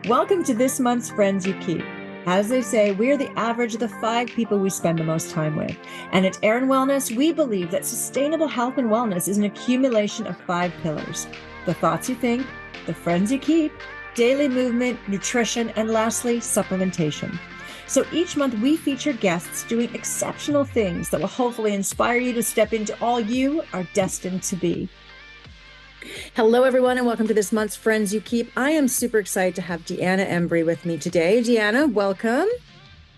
Welcome to this month's Friends You Keep. As they say, we are the average of the 5 people we spend the most time with. And at Erin Wellness, we believe that sustainable health and wellness is an accumulation of 5 pillars: the thoughts you think, the friends you keep, daily movement, nutrition, and lastly, supplementation. So each month we feature guests doing exceptional things that will hopefully inspire you to step into all you are destined to be. Hello, everyone, and welcome to this month's Friends You Keep. I am super excited to have Deanna Embury with me today. Deanna, welcome.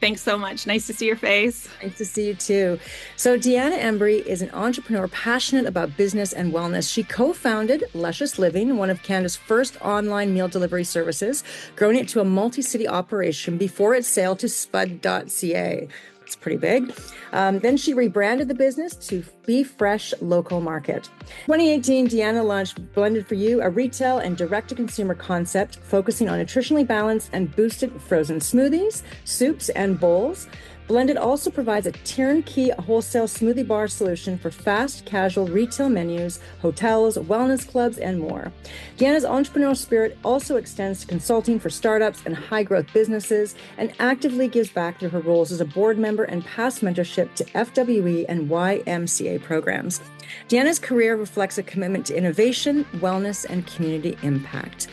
Thanks so much. Nice to see your face. Nice to see you too. So Deanna Embury is an entrepreneur passionate about business and wellness. She co-founded Licious Living, one of Canada's first online meal delivery services, growing it to a multi-city operation before its sale to spud.ca. It's pretty big. Then she rebranded the business to Be Fresh Local Market. 2018, Deanna launched Blended for You, a retail and direct-to-consumer concept focusing on nutritionally balanced and boosted frozen smoothies, soups, and bowls. Blended also provides a turnkey wholesale smoothie bar solution for fast, casual retail menus, hotels, wellness clubs, and more. Deanna's entrepreneurial spirit also extends to consulting for startups and high-growth businesses and actively gives back through her roles as a board member and past mentorship to FWE and YMCA programs. Deanna's career reflects a commitment to innovation, wellness, and community impact.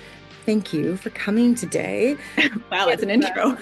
Thank you for coming today. Wow, that's an intro.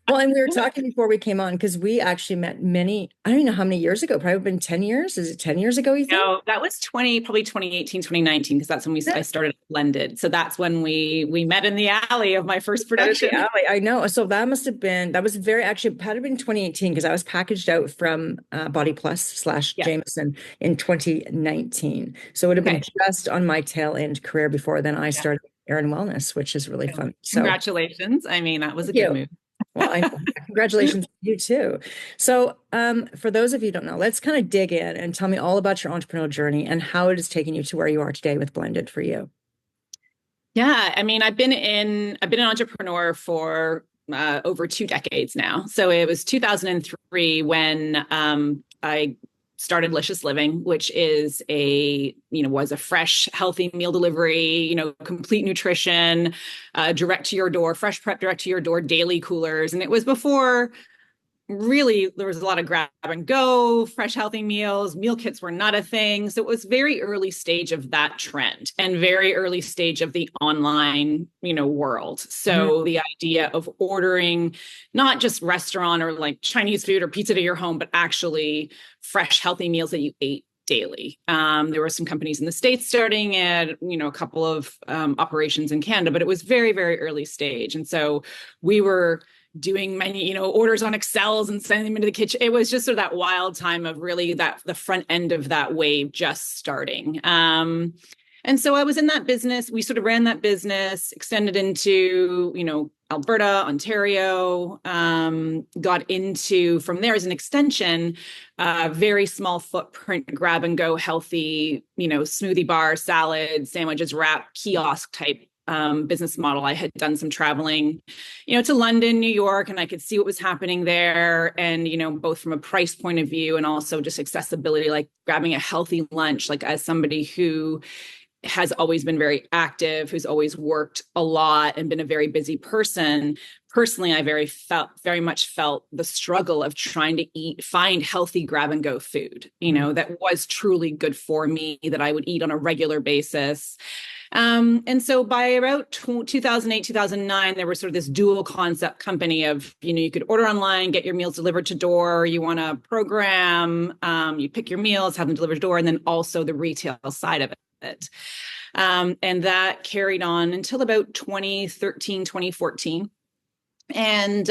Well, and we were talking before we came on because we actually met I don't even know how many years ago, probably been 10 years. Is it 10 years ago, you think? No, that was probably 2018, 2019, because that's when I started Blended. So that's when we met in the alley of my first production. I know. So that was had been 2018 because I was packaged out from Body Plus / Jameson in 2019. So it would have been just on my tail end career before then I started Erin Wellness, which is really fun. So congratulations. I mean, that was a good move. Well, congratulations to you too. So for those of you who don't know, let's kind of dig in and tell me all about your entrepreneurial journey and how it has taken you to where you are today with Blended for You. Yeah, I mean, I've been an entrepreneur for over 2 decades now. So it was 2003 when I started Licious Living, which is was a fresh, healthy meal delivery, complete nutrition, direct to your door, fresh prep direct to your door, daily coolers. And it was before really there was a lot of grab and go, fresh, healthy meals. Meal kits were not a thing. So it was very early stage of that trend and very early stage of the online, world. So the idea of ordering not just restaurant or like Chinese food or pizza to your home, but actually fresh, healthy meals that you ate daily. There were some companies in the States starting at, a couple of operations in Canada, but it was very, very early stage. And so we were doing many, orders on Excels and sending them into the kitchen. It was just sort of that wild time of really the front end of that wave just starting. And so I was in that business. We sort of ran that business, extended into, Alberta, Ontario, got into from there as an extension, very small footprint, grab and go healthy, smoothie bar, salad, sandwiches, wrap, kiosk type business model. I had done some traveling, to London, New York, and I could see what was happening there. And, both from a price point of view and also just accessibility, like grabbing a healthy lunch, like as somebody who has always been very active, who's always worked a lot and been a very busy person. Personally, I very much felt the struggle of trying to find healthy grab and go food, that was truly good for me, that I would eat on a regular basis. And so by about 2008, 2009, there was sort of this dual concept company of, you could order online, get your meals delivered to door. You want to program, you pick your meals, have them delivered to door, and then also the retail side of it. And that carried on until about 2013, 2014. And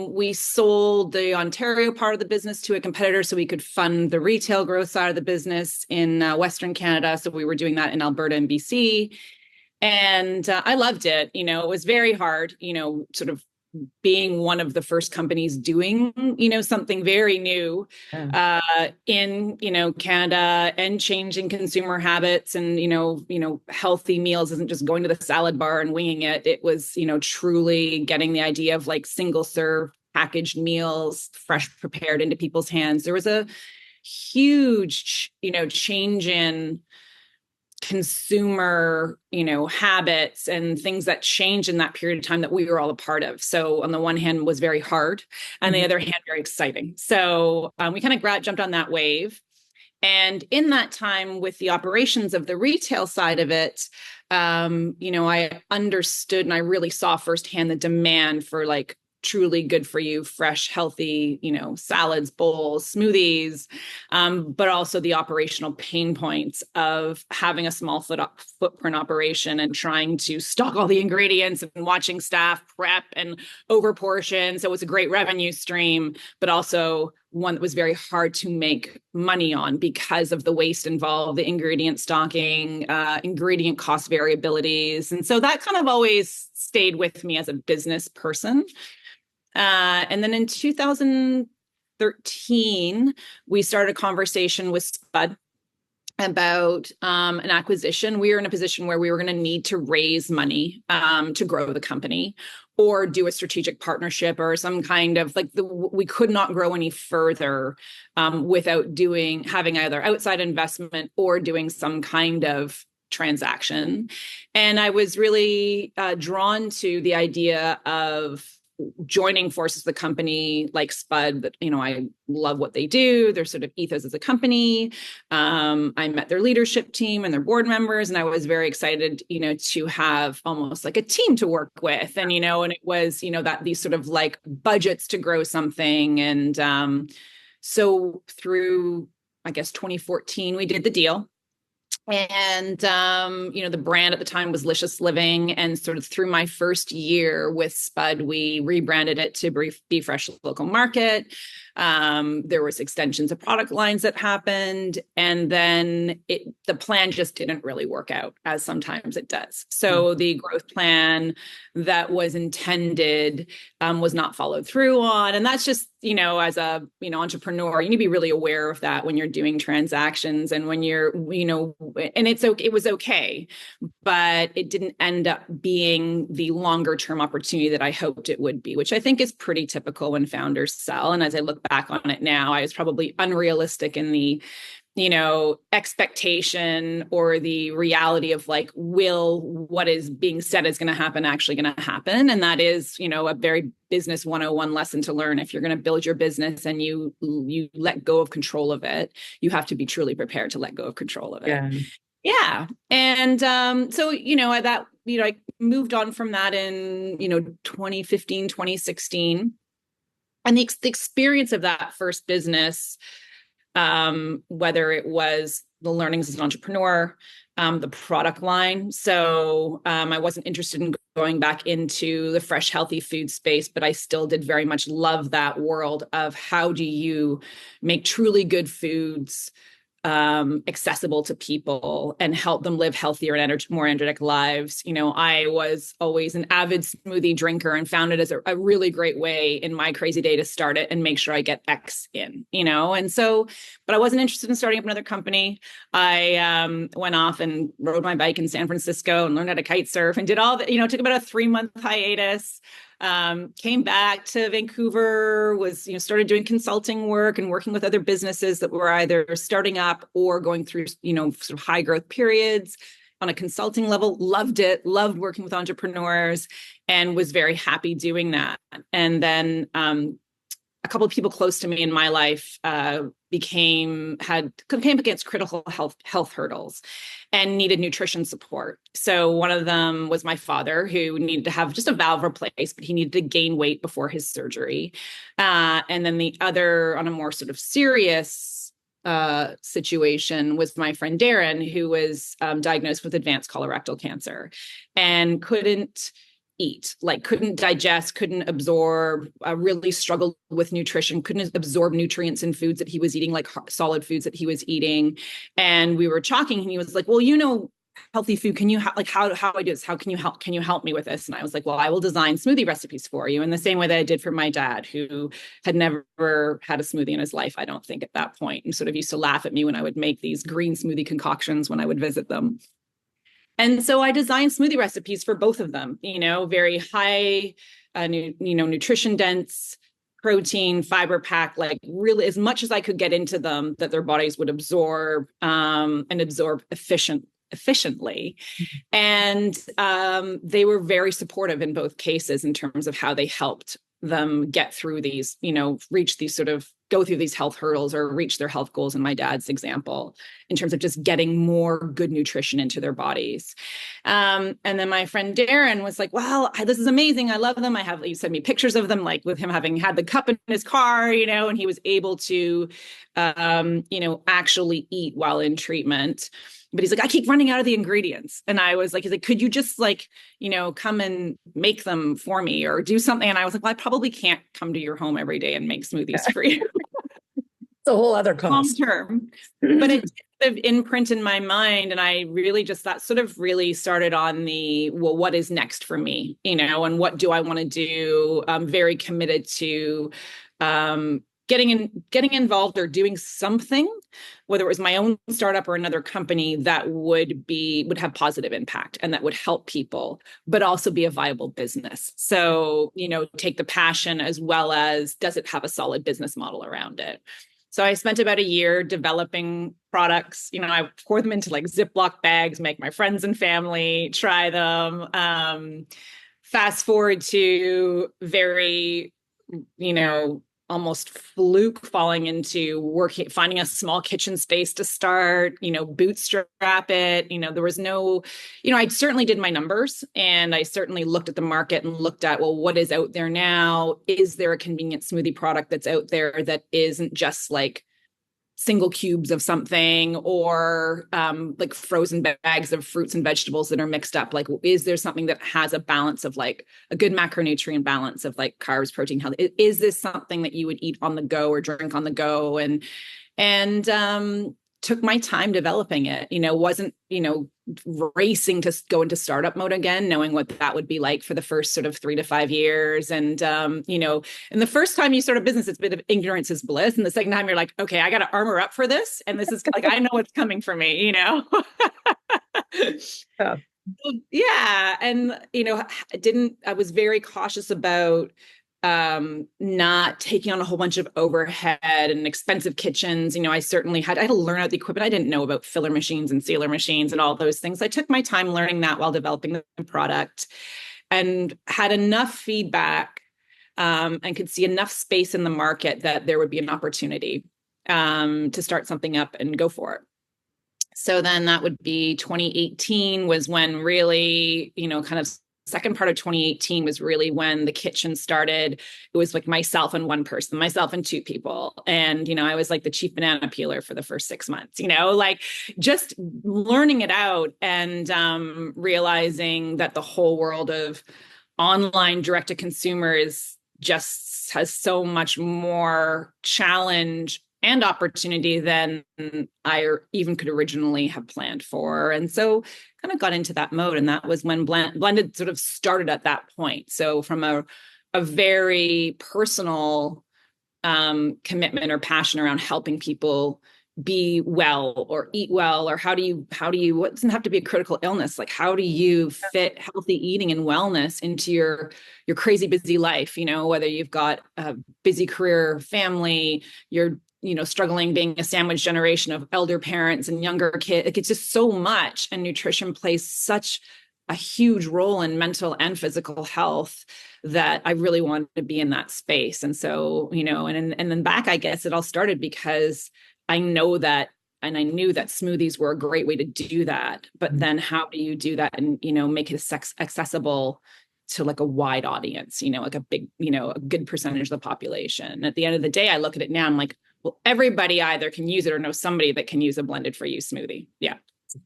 we sold the Ontario part of the business to a competitor so we could fund the retail growth side of the business in Western Canada. So we were doing that in Alberta and BC. And I loved it. It was very hard, sort of being one of the first companies doing, something very new in, Canada and changing consumer habits and, healthy meals isn't just going to the salad bar and winging it. It was, truly getting the idea of like single serve packaged meals, fresh prepared into people's hands. There was a huge, change in consumer, habits and things that changed in that period of time that we were all a part of. So on the one hand was very hard, and the other hand, very exciting. So we kind of jumped on that wave. And in that time with the operations of the retail side of it, I understood and I really saw firsthand the demand for like truly good for you, fresh, healthy, salads, bowls, smoothies, but also the operational pain points of having a small footprint operation and trying to stock all the ingredients and watching staff prep and over portion. So it was a great revenue stream, but also one that was very hard to make money on because of the waste involved, the ingredient stocking, ingredient cost variabilities. And so that kind of always stayed with me as a business person. And then in 2013, we started a conversation with Spud about an acquisition. We were in a position where we were going to need to raise money to grow the company or do a strategic partnership or some kind of we could not grow any further without having either outside investment or doing some kind of transaction. And I was really drawn to the idea of joining forces with a company like Spud that, I love what they do, their sort of ethos as a company. I met their leadership team and their board members, and I was very excited, to have almost like a team to work with. And, and it was, that these sort of like budgets to grow something. And so through, I guess, 2014, we did the deal. And, the brand at the time was Licious Living. And sort of through my first year with Spud, we rebranded it to Be Fresh Local Market. There was extensions of product lines that happened. And then the plan just didn't really work out, as sometimes it does. So the growth plan that was intended was not followed through on. And that's just, as a, entrepreneur, you need to be really aware of that when you're doing transactions and when you're, and it was okay, but it didn't end up being the longer term opportunity that I hoped it would be, which I think is pretty typical when founders sell. And as I look back on it now, I was probably unrealistic in the, expectation or the reality of like, will what is being said is going to happen actually going to happen? And that is, a very business 101 lesson to learn. If you're going to build your business and you let go of control of it, you have to be truly prepared to let go of control of it. Yeah. And so, I moved on from that in, 2015, 2016. And the experience of that first business, whether it was the learnings as an entrepreneur, the product line. So I wasn't interested in going back into the fresh, healthy food space, but I still did very much love that world of how do you make truly good foods accessible to people and help them live healthier and more energetic lives. I was always an avid smoothie drinker and found it as a really great way in my crazy day to start it and make sure I get X in, and so, but I wasn't interested in starting up another company. I went off and rode my bike in San Francisco and learned how to kite surf and did all that, took about a 3-month hiatus. Came back to Vancouver, was, started doing consulting work and working with other businesses that were either starting up or going through, sort of high growth periods on a consulting level. Loved it, loved working with entrepreneurs, and was very happy doing that. And then a couple of people close to me in my life came against critical health hurdles and needed nutrition support. So one of them was my father, who needed to have just a valve replaced, but he needed to gain weight before his surgery. And then the other, on a more sort of serious situation, was my friend Darren, who was diagnosed with advanced colorectal cancer and couldn't eat, couldn't digest, couldn't absorb, really struggled with nutrition, couldn't absorb nutrients in foods that he was eating, like solid foods that he was eating. And we were talking and he was like, well, healthy food, can you how do I do this? How can you help me with this? And I was like, well, I will design smoothie recipes for you in the same way that I did for my dad, who had never had a smoothie in his life, I don't think, at that point, and sort of used to laugh at me when I would make these green smoothie concoctions when I would visit them. And so I designed smoothie recipes for both of them, very high, nutrition dense, protein, fiber pack, really as much as I could get into them that their bodies would absorb and absorb efficiently. And they were very supportive in both cases in terms of how they helped them get through these, reach these sort of go through these health hurdles or reach their health goals in my dad's example, in terms of just getting more good nutrition into their bodies. And then my friend Darren was like, well, this is amazing. I love them. He sent me pictures of them, like with him having had the cup in his car, and he was able to, actually eat while in treatment. But he's like, I keep running out of the ingredients. And I was like, could you just come and make them for me or do something? And I was like, well, I probably can't come to your home every day and make smoothies for you. It's a whole other cost. Long term. But it sort of imprint in my mind. And I really that sort of really started on well, what is next for me, and what do I want to do? I'm very committed to getting involved or doing something, whether it was my own startup or another company, that would have positive impact and that would help people, but also be a viable business. So, take the passion as well as, does it have a solid business model around it? So I spent about a year developing products. I pour them into like Ziploc bags, make my friends and family try them. Fast forward to very, almost fluke falling into finding a small kitchen space to start, bootstrap it. There was no, I certainly did my numbers, and I certainly looked at the market and looked at, well, what is out there now? Is there a convenient smoothie product that's out there that isn't just like single cubes of something, or like frozen bags of fruits and vegetables that are mixed up? Like, is there something that has a balance of like a good macronutrient balance of like carbs, protein, health? Is this something that you would eat on the go or drink on the go? And took my time developing it, wasn't, racing to go into startup mode again, knowing what that would be like for the first sort of 3 to 5 years. And, and the first time you start a business, it's a bit of ignorance is bliss. And the second time you're like, okay, I got to armor up for this. And this is like, I know what's coming for me, Yeah. Yeah. And, I was very cautious about not taking on a whole bunch of overhead and expensive kitchens. I certainly had to learn out the equipment. I didn't know about filler machines and sealer machines and all those things. I took my time learning that while developing the product, and had enough feedback and could see enough space in the market that there would be an opportunity to start something up and go for it. So then that would be 2018 was when really, kind of second part of 2018 was really when the kitchen started. It was like myself and one person, myself and 2 people. And, I was like the chief banana peeler for the first 6 months, like just learning it out and realizing that the whole world of online direct to consumer has so much more challenge and opportunity than I even could originally have planned for. And so kind of got into that mode. And that was when Blended sort of started at that point. So from a very personal commitment or passion around helping people be well or eat well, or how do you, what doesn't have to be a critical illness? Like, how do you fit healthy eating and wellness into your crazy busy life? Whether you've got a busy career, family, you're struggling being a sandwich generation of elder parents and younger kids. Like, it's just so much. And nutrition plays such a huge role in mental and physical health that I really wanted to be in that space. And so, and then back, I guess it all started because I know that, and I knew that smoothies were a great way to do that. But then how do you do that and, make it accessible to like a wide audience, like a big, a good percentage of the population? And at the end of the day, I look at it now, I'm like, well, everybody either can use it or know somebody that can use a blended for you smoothie. Yeah.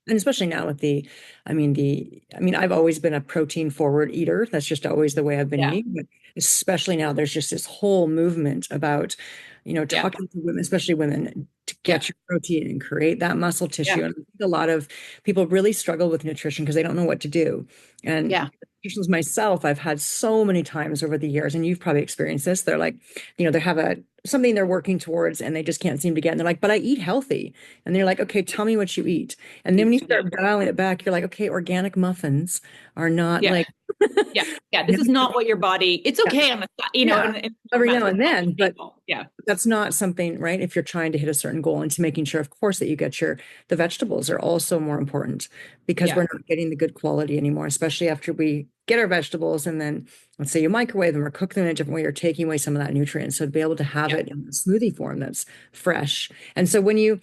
And especially now with I've always been a protein forward eater. That's just always the way I've been eating. But especially now, there's just this whole movement about, talking to women, especially women, to get your protein and create that muscle tissue. And I think a lot of people really struggle with nutrition because they don't know what to do. And nutritionists myself, I've had so many times over the years, and you've probably experienced this. They're like, they have something they're working towards and they just can't seem to get. And they're like, but I eat healthy. And they're like, okay, tell me what you eat. And then when you start dialing it back, you're like, okay, organic muffins are not like Yeah. Yeah. This is not what your body, it's Yeah. okay on the, Yeah. and Every now and then, but yeah. that's not something, right? If you're trying to hit a certain goal, and to making sure, of course, that you get the vegetables are also more important, because Yeah. we're not getting the good quality anymore, especially after we get our vegetables and then let's say you microwave them or cook them in a different way, you're taking away some of that nutrient. So to be able to have Yeah. it in a smoothie form that's fresh. And so you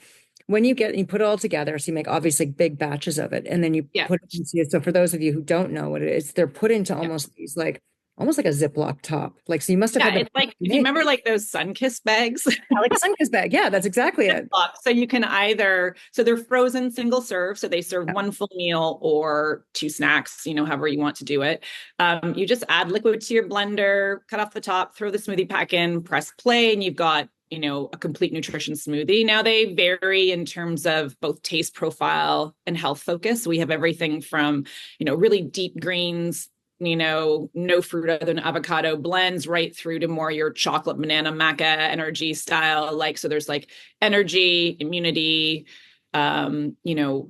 put it all together, so you make obviously big batches of it, and then you Yeah. put it into, so for those of you who don't know what it is, they're put into Yeah. almost these like almost like a Ziploc top. Like, so you must have Yeah, had the it's like if you make remember like those Sunkist bags. like a Sunkist bag. Yeah, that's exactly it. So you can either, so they're frozen single serve, so they serve Yeah. one full meal or two snacks, however you want to do it. You just add liquid to your blender, cut off the top, throw the smoothie pack in, press play, and you've got a complete nutrition smoothie. Now they vary in terms of both taste profile and health focus. We have everything from really deep greens, no fruit other than avocado blends, right through to more your chocolate banana maca energy style. Like, so there's like energy, immunity, recovery,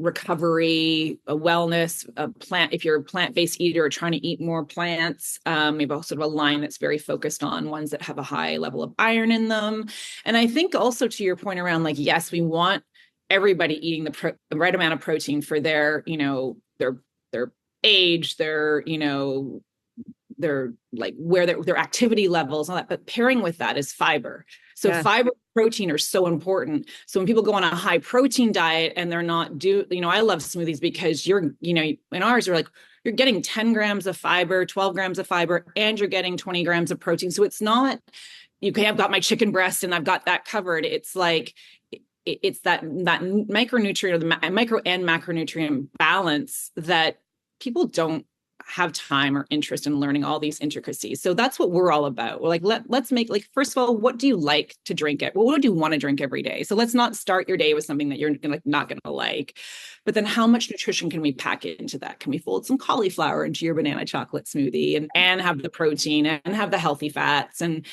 wellness, plant. If you're a plant-based eater or trying to eat more plants, we have also a line that's very focused on ones that have a high level of iron in them. And I think also to your point around like, yes, we want everybody eating the right amount of protein for their, their age, their like where their activity levels, all that. But pairing with that is fiber. So Yeah. fiber, protein are so important. So when people go on a high protein diet and they're not I love smoothies because in ours, you're like, you're getting 10 grams of fiber, 12 grams of fiber, and you're getting 20 grams of protein. So it's not, I've got my chicken breast and I've got that covered. It's like, it's that micronutrient or the micro and macronutrient balance that people don't have time or interest in learning all these intricacies. So that's what we're all about. We're like, let's make, like, first of all, what do you like to drink it? Well, what do you want to drink every day? So let's not start your day with something that you're not going to like. But then how much nutrition can we pack into that? Can we fold some cauliflower into your banana chocolate smoothie and have the protein and have the healthy fats? And,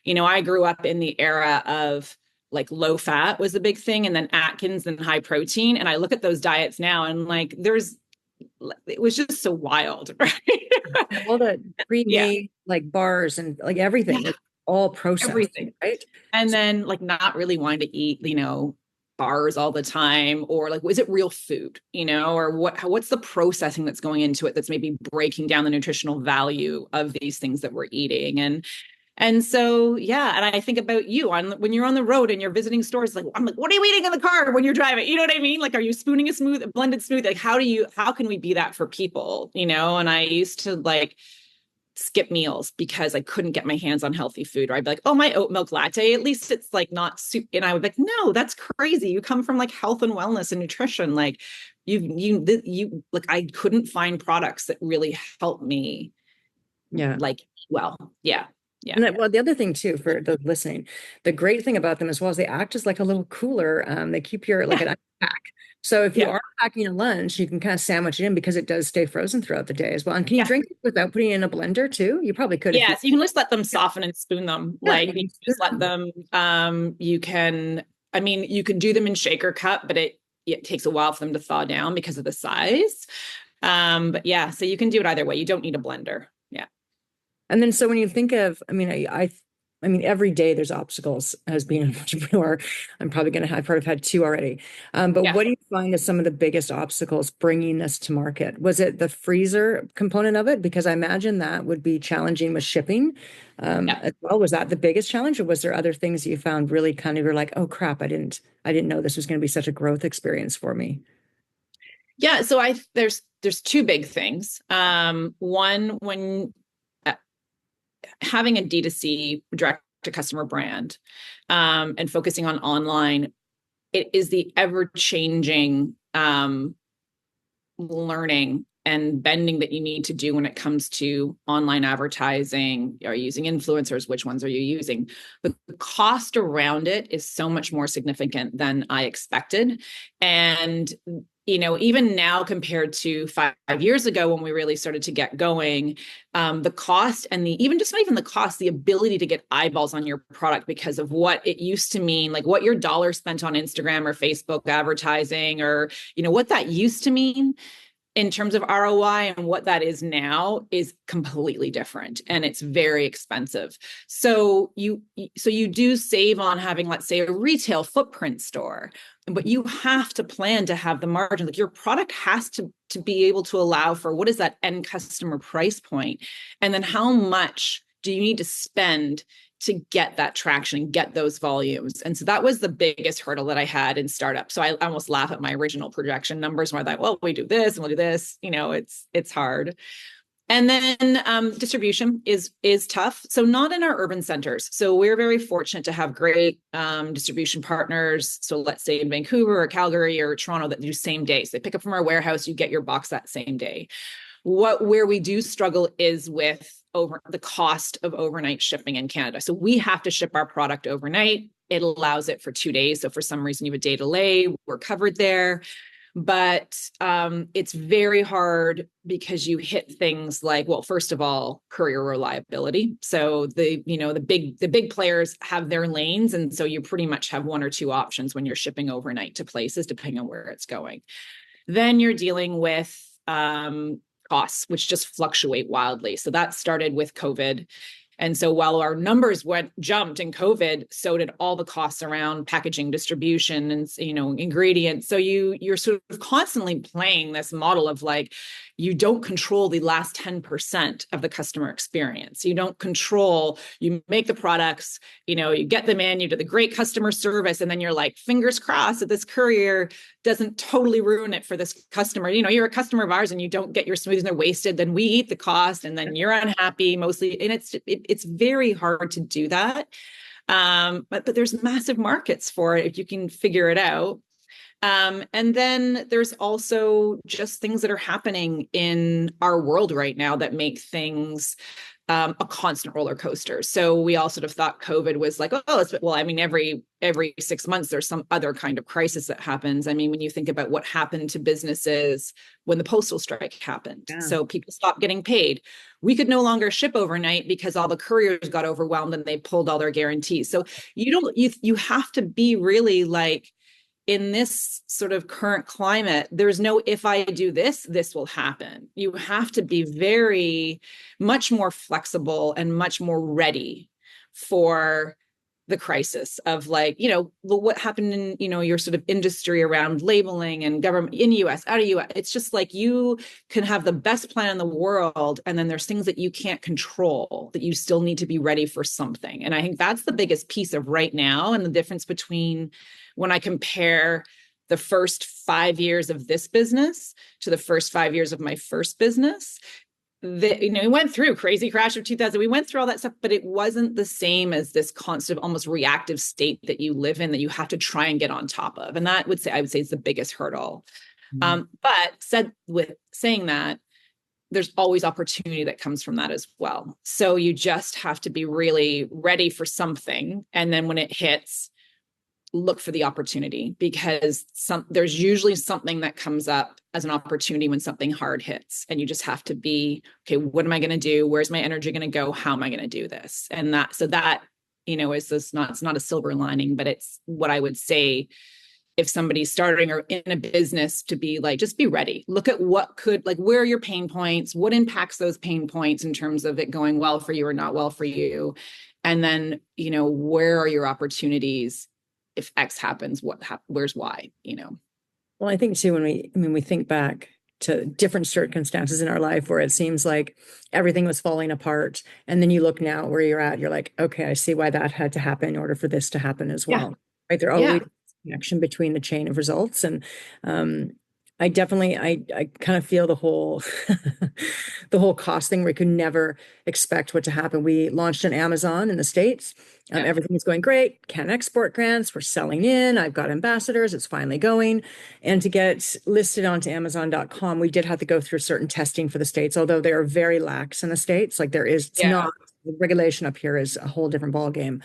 I grew up in the era of like low fat was the big thing, and then Atkins and high protein. And I look at those diets now and like, it was just so wild, right? All the Yeah. pre-made like bars and like everything, Yeah. like all processed, Everything. right? And then like not really wanting to eat, bars all the time, or like, is it real food, or what's the processing that's going into it that's maybe breaking down the nutritional value of these things that we're eating. And so, yeah. And I think about you when you're on the road and you're visiting stores, like, I'm like, what are you eating in the car when you're driving? You know what I mean? Like, are you spooning a blended smoothie? Like, how can we be that for people? And I used to like skip meals because I couldn't get my hands on healthy food. Or I'd be like, oh, my oat milk latte, at least it's like not soup. And I would be like, no, that's crazy. You come from like health and wellness and nutrition. Like you like, I couldn't find products that really helped me. Yeah. Like, well, yeah. Yeah. And well, the other thing too, for those listening, the great thing about them as well is they act as like a little cooler. They keep like an ice pack. So if you are packing a lunch, you can kind of sandwich it in because it does stay frozen throughout the day as well. And can you drink it without putting it in a blender too? You probably could. Yeah, so you can just let them soften and spoon them. Like you can just let them. You can do them in shaker cup, but it takes a while for them to thaw down because of the size. But yeah, so you can do it either way. You don't need a blender. Yeah. And then, so when you think of, I mean, every day there's obstacles as being an entrepreneur. I've probably had two already. But what do you find as some of the biggest obstacles bringing this to market? Was it the freezer component of it? Because I imagine that would be challenging with shipping as well. Was that the biggest challenge, or was there other things that you found really kind of, you're like, oh crap, I didn't know this was going to be such a growth experience for me? Yeah. So there's two big things. One, when having a D2C, direct to customer brand, and focusing on online, it is the ever changing learning and bending that you need to do when it comes to online advertising. Are you using influencers? Which ones are you using? The cost around it is so much more significant than I expected. And even now compared to 5 years ago when we really started to get going, the cost and not even the cost, the ability to get eyeballs on your product because of what it used to mean, like what your dollar spent on Instagram or Facebook advertising, or, what that used to mean in terms of ROI and what that is now is completely different, and it's very expensive. So you do save on having, let's say, a retail footprint store, but you have to plan to have the margin. Like your product has to be able to allow for what is that end customer price point, and then how much do you need to spend to get that traction, get those volumes. And so that was the biggest hurdle that I had in startup. So I almost laugh at my original projection numbers where I thought, well, we do this and we'll do this. It's hard. And then distribution is tough. So not in our urban centers. So we're very fortunate to have great distribution partners. So let's say in Vancouver or Calgary or Toronto that do same day. So they pick up from our warehouse, you get your box that same day. Where we do struggle is with over the cost of overnight shipping in Canada. So we have to ship our product overnight. It allows it for 2 days. So for some reason you have a day delay, we're covered there. But it's very hard because you hit things like, well, first of all, courier reliability. So the big players have their lanes, and so you pretty much have one or two options when you're shipping overnight to places, depending on where it's going. Then you're dealing with costs, which just fluctuate wildly. So that started with COVID. And so while our numbers jumped in COVID, so did all the costs around packaging, distribution, and ingredients. So you're sort of constantly playing this model of like, you don't control the last 10% of the customer experience. You don't control, you make the products, you get them in, you do the great customer service, and then you're like, fingers crossed that this courier doesn't totally ruin it for this customer. You're a customer of ours and you don't get your smoothies and they're wasted, then we eat the cost and then you're unhappy mostly. And it's very hard to do that. But there's massive markets for it if you can figure it out. And then there's also just things that are happening in our world right now that make things a constant roller coaster. So we all sort of thought COVID was like, every 6 months there's some other kind of crisis that happens. I mean, when you think about what happened to businesses when the postal strike happened, So people stopped getting paid. We could no longer ship overnight because all the couriers got overwhelmed and they pulled all their guarantees. So you have to be really like, in this sort of current climate, there's no, if I do this, this will happen. You have to be very much more flexible and much more ready for the crisis of like, what happened in, your sort of industry around labeling and government in US, out of US. It's just like you can have the best plan in the world, and then there's things that you can't control that you still need to be ready for something. And I think that's the biggest piece of right now, and the difference between when I compare the first 5 years of this business to the first 5 years of my first business. We went through crazy crash of 2000. We went through all that stuff, but it wasn't the same as this constant, almost reactive state that you live in that you have to try and get on top of. And that I would say is the biggest hurdle. But with saying that, there's always opportunity that comes from that as well. So you just have to be really ready for something. And then when it hits, look for the opportunity, because there's usually something that comes up as an opportunity when something hard hits, and you just have to be, okay, what am I going to do? Where's my energy going to go? How am I going to do this? And that is this it's not a silver lining, but it's what I would say if somebody's starting or in a business, to be like, just be ready. Look at where are your pain points? What impacts those pain points in terms of it going well for you or not well for you? And then, where are your opportunities? If X happens, where's Y, Well, I think too, when we think back to different circumstances in our life where it seems like everything was falling apart, and then you look now where you're at, you're like, okay, I see why that had to happen in order for this to happen as well. Yeah. Right? There always connection between the chain of results. And I definitely, I kind of feel the whole the whole cost thing where we could never expect what to happen. We launched on Amazon in the States. Everything is going great. Can export grants. We're selling in. I've got ambassadors. It's finally going. And to get listed onto Amazon.com, we did have to go through certain testing for the States, although they are very lax in the States. Like it's not, the regulation up here is a whole different ballgame.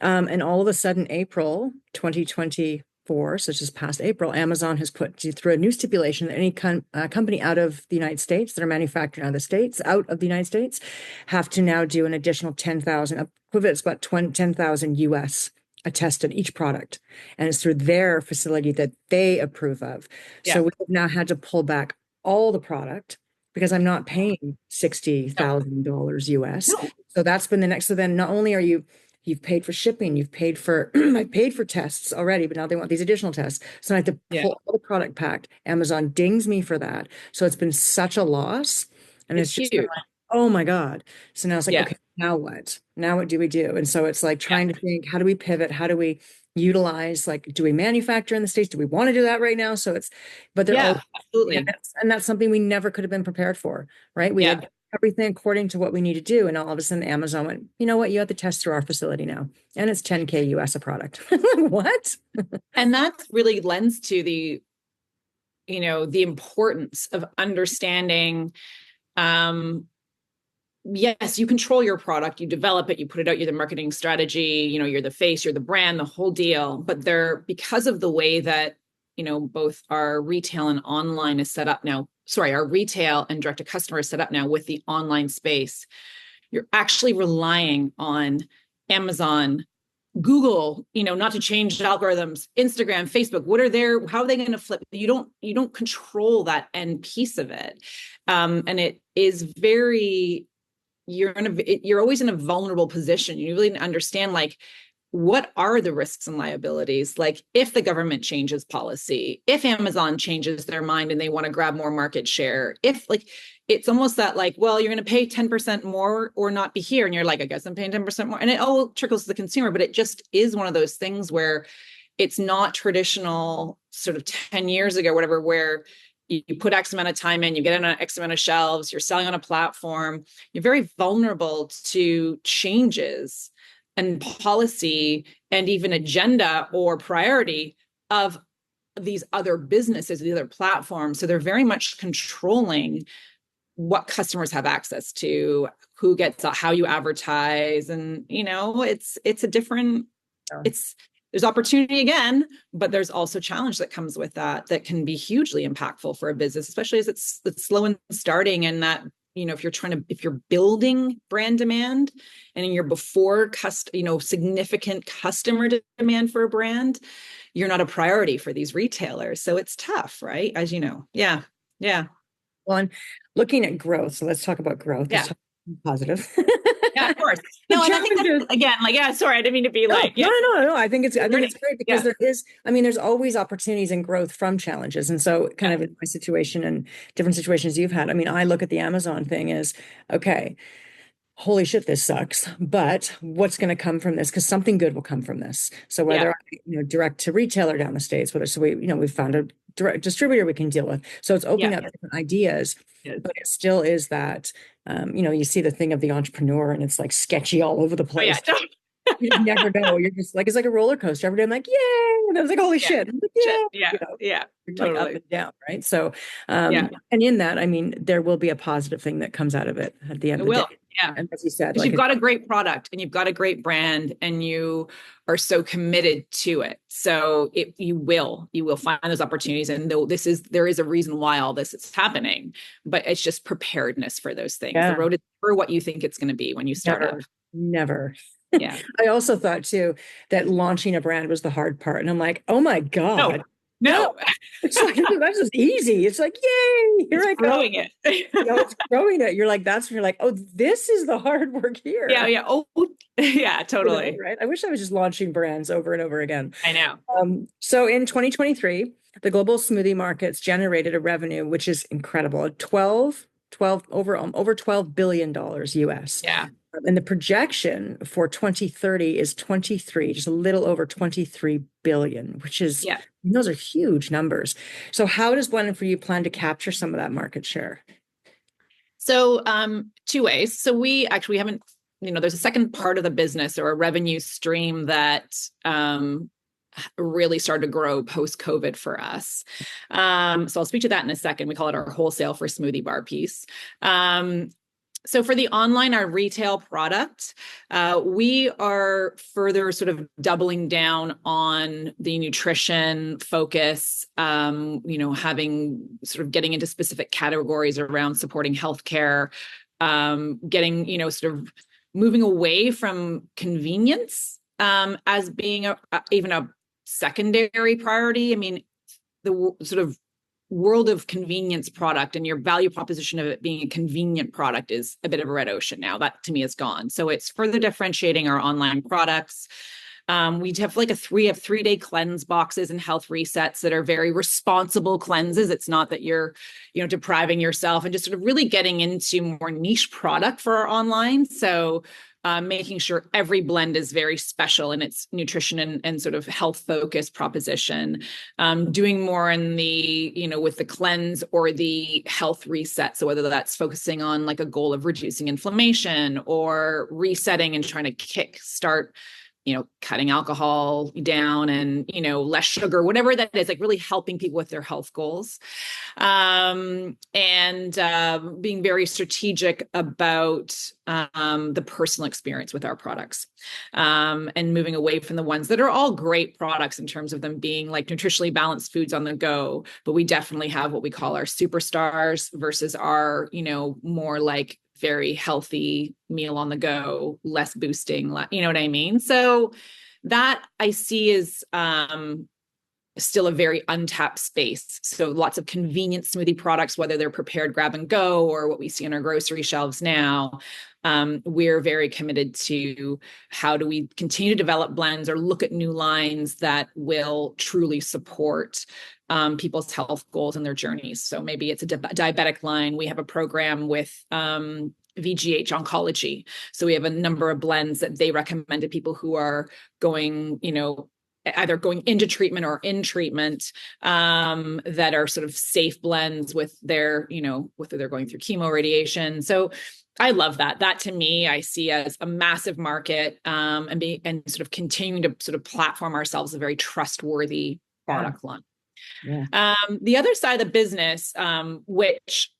And all of a sudden, April 2024, so it's just past April, Amazon has put through a new stipulation that any company out of the United States that are manufactured out of the United States, have to now do an additional 10,000, equivalent, it's about 10,000 US attested each product. And it's through their facility that they approve of. Yeah. So we've now had to pull back all the product because I'm not paying $60,000 US. No. So that's been the next. So then not only are you've paid for shipping, you've paid for, I paid for tests already, but now they want these additional tests. So I have to Yeah. pull all the product packed. Amazon dings me for that. So it's been such a loss. And It's it's just been huge. like, oh my God. So now it's like, Yeah. okay, now what? Now what do we do? And so it's like Yeah. trying to think, how do we pivot? How do we utilize, like, do we manufacture in the States? Do we want to do that right now? So it's, but they're all, Yeah, absolutely. and that's something we never could have been prepared for, right? We Yeah. had everything according to what we need to do. And all of a sudden Amazon went, you know what? You have to test through our facility now. And it's 10K US a product. What? And that really lends to the importance of understanding, yes, you control your product, you develop it, you put it out, you're the marketing strategy, you're the face, you're the brand, the whole deal. But because of the way that, both our retail and online is set up now, our retail and direct to customer is set up now with the online space, you're actually relying on Amazon, Google, not to change algorithms, Instagram, Facebook, how are they going to flip? You don't control that end piece of it. And it is you're always in a vulnerable position. You really understand, like, what are the risks and liabilities? Like, if the government changes policy, if Amazon changes their mind and they want to grab more market share, it's almost that, like, well, you're going to pay 10% more or not be here. And you're like, I guess I'm paying 10% more. And it all trickles to the consumer, but it just is one of those things where it's not traditional sort of 10 years ago, whatever, where you put X amount of time in, you get on X amount of shelves, you're selling on a platform, you're very vulnerable to changes and policy and even agenda or priority of these other businesses, the other platforms. So they're very much controlling what customers have access to, who gets how you advertise. And, it's a different, there's opportunity again, but there's also challenge that comes with that can be hugely impactful for a business, especially as it's slow and starting. And that, if you're building brand demand and you're before significant customer demand for a brand, you're not a priority for these retailers. So it's tough, right? As you know. Yeah. Yeah. Well, and looking at growth. So let's talk about growth. Yeah. Let's talk positive. Yeah, of course. No, and I think that, again, like, yeah, sorry, I didn't mean to be like, yeah. No. I think it's great because there's always opportunities and growth from challenges. And so kind of in my situation and different situations you've had, I look at the Amazon thing as, okay, holy shit, this sucks, but what's going to come from this? Because something good will come from this. So whether direct to retailer down the States, we've found a direct distributor we can deal with. So it's opening up different ideas, but it still is that, you see the thing of the entrepreneur and it's like sketchy all over the place. Oh, yeah. You never know. You're just like, it's like a roller coaster. Every day I'm like, yay. And I was like, holy shit. I'm like, yeah. Yeah. Totally. Like up and down. Right. So, and in that, there will be a positive thing that comes out of it at the end of the day. Yeah. And as you said, you've got a great product and you've got a great brand and you are so committed to it. So you will find those opportunities. And there is a reason why all this is happening, but it's just preparedness for those things. The road is never what you think it's going to be when you start up. Never. Yeah. I also thought too that launching a brand was the hard part. And I'm like, oh my God. No. It's like, that's just easy. It's like, yay, here I go. Growing it. It's growing it. You're like, oh, this is the hard work here. Yeah. Oh, yeah, totally. Right. I wish I was just launching brands over and over again. I know. So in 2023, the global smoothie markets generated a revenue, which is incredible, over $12 billion US. Yeah. And the projection for 2030 is just a little over 23 billion, which is, those are huge numbers. So how does Blended For You plan to capture some of that market share? So two ways. So we haven't, there's a second part of the business or a revenue stream that really started to grow post-COVID for us. So I'll speak to that in a second. We call it our wholesale for smoothie bar piece. So for the online, our retail product, we are further sort of doubling down on the nutrition focus, having sort of getting into specific categories around supporting healthcare, getting, sort of moving away from convenience as being even a secondary priority. I mean, the sort of world of convenience product and your value proposition of it being a convenient product is a bit of a red ocean now. That to me is gone. So it's further differentiating our online products. We have like we have 3-day cleanse boxes and health resets that are very responsible cleanses. It's not that you're, depriving yourself, and just sort of really getting into more niche product for our online. So making sure every blend is very special in its nutrition and sort of health focused proposition. Doing more in the, with the cleanse or the health reset. So whether that's focusing on like a goal of reducing inflammation or resetting and trying to kick start cutting alcohol down and, less sugar, whatever that is, like really helping people with their health goals. And being very strategic about the personal experience with our products, and moving away from the ones that are all great products in terms of them being like nutritionally balanced foods on the go. But we definitely have what we call our superstars versus our, more like very healthy meal on the go, less boosting, you know what I mean? So that I see is still a very untapped space. So lots of convenient smoothie products, whether they're prepared grab and go or what we see on our grocery shelves now. We're very committed to how do we continue to develop blends or look at new lines that will truly support people's health goals and their journeys. So maybe it's a diabetic line. We have a program with VGH Oncology. So we have a number of blends that they recommend to people who are going, either going into treatment or in treatment, that are sort of safe blends with their, whether they're going through chemo, radiation. So I love that. That to me, I see as a massive market, and sort of continuing to sort of platform ourselves as a very trustworthy product line. Yeah. The other side of the business, which,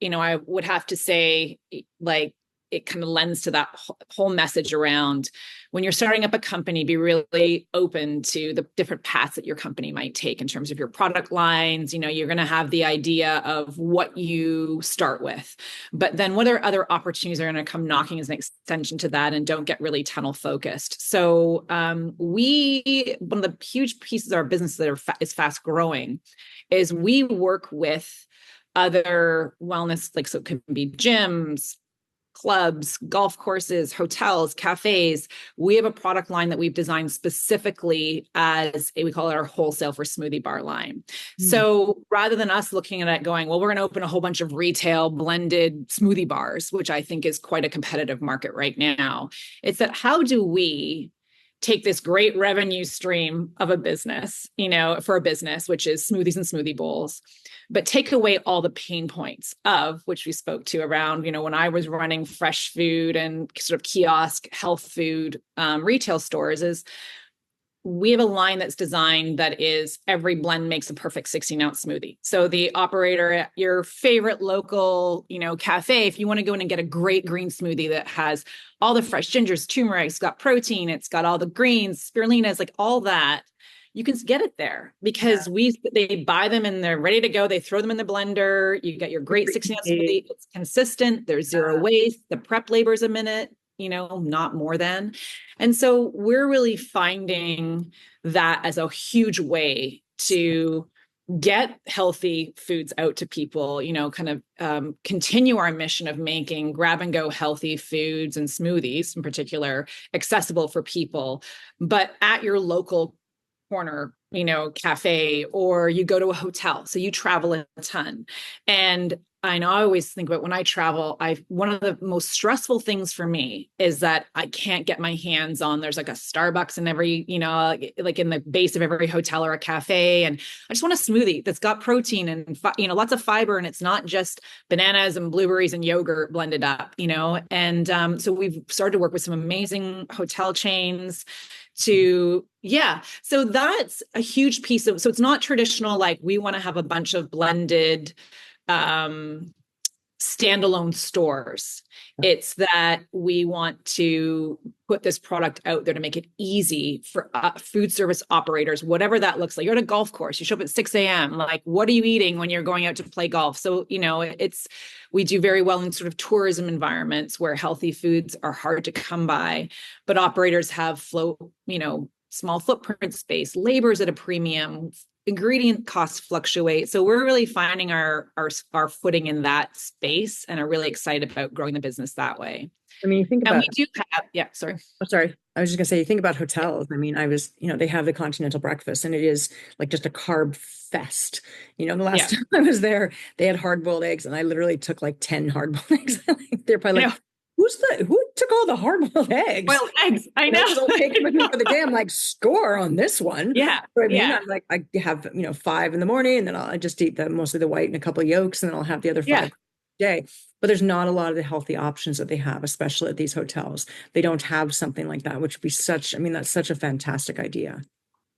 I would have to say, like, it kind of lends to that whole message around when you're starting up a company, be really open to the different paths that your company might take in terms of your product lines. You're going to have the idea of what you start with, but then what are other opportunities are going to come knocking as an extension to that, and don't get really tunnel focused. So one of the huge pieces of our business that is fast growing is we work with other wellness, like, so it could be gyms, clubs, golf courses, hotels, cafes. We have a product line that we've designed specifically as we call it our wholesale for smoothie bar line. So rather than us looking at it going, well, we're going to open a whole bunch of retail blended smoothie bars, which I think is quite a competitive market right now, it's that how do we take this great revenue stream of a business, for a business, which is smoothies and smoothie bowls, but take away all the pain points of which we spoke to around, when I was running fresh food and sort of kiosk health food retail stores, is we have a line that's designed that is every blend makes a perfect 16-ounce smoothie. So the operator at your favorite local, cafe, if you want to go in and get a great green smoothie that has all the fresh gingers, turmeric, it's got protein, it's got all the greens, spirulinas, like all that, you can get it there because they buy them and they're ready to go. They throw them in the blender. You get your great 16-ounce smoothie. It's consistent. There's zero waste. The prep labor is a minute, not more than. And so we're really finding that as a huge way to get healthy foods out to people, continue our mission of making grab and go healthy foods and smoothies in particular accessible for people, but at your local corner, cafe, or you go to a hotel. So you travel a ton. And I know I always think about when I travel, one of the most stressful things for me is that I can't get my hands on, there's like a Starbucks in every, like in the base of every hotel or a cafe. And I just want a smoothie that's got protein and, lots of fiber. And it's not just bananas and blueberries and yogurt blended up, and so we've started to work with some amazing hotel chains so that's a huge piece of, so it's not traditional, like we want to have a bunch of blended standalone stores. It's that we want to put this product out there to make it easy for food service operators, whatever that looks like. You're at a golf course, you show up at 6 a.m. Like, what are you eating when you're going out to play golf? So, we do very well in sort of tourism environments where healthy foods are hard to come by, but operators have small footprint space, labor's at a premium, ingredient costs fluctuate. So we're really finding our footing in that space and are really excited about growing the business that way. I mean, you think And about, we do have, yeah, sorry. I'm sorry. I was just gonna say, you think about hotels. I mean, they have the continental breakfast and it is like just a carb fest. The last Yeah. time I was there, they had hard-boiled eggs and I literally took like 10 hard-boiled eggs. They're probably like, who took all the hard-boiled eggs? Boiled eggs. I know. I'll take it with me for the day. I'm like, score on this one. Yeah. So I mean, I'm like, I have, 5 in the morning and then I just eat mostly the white and a couple of yolks and then I'll have the other 5 day. But there's not a lot of the healthy options that they have, especially at these hotels. They don't have something like that, which would be that's such a fantastic idea.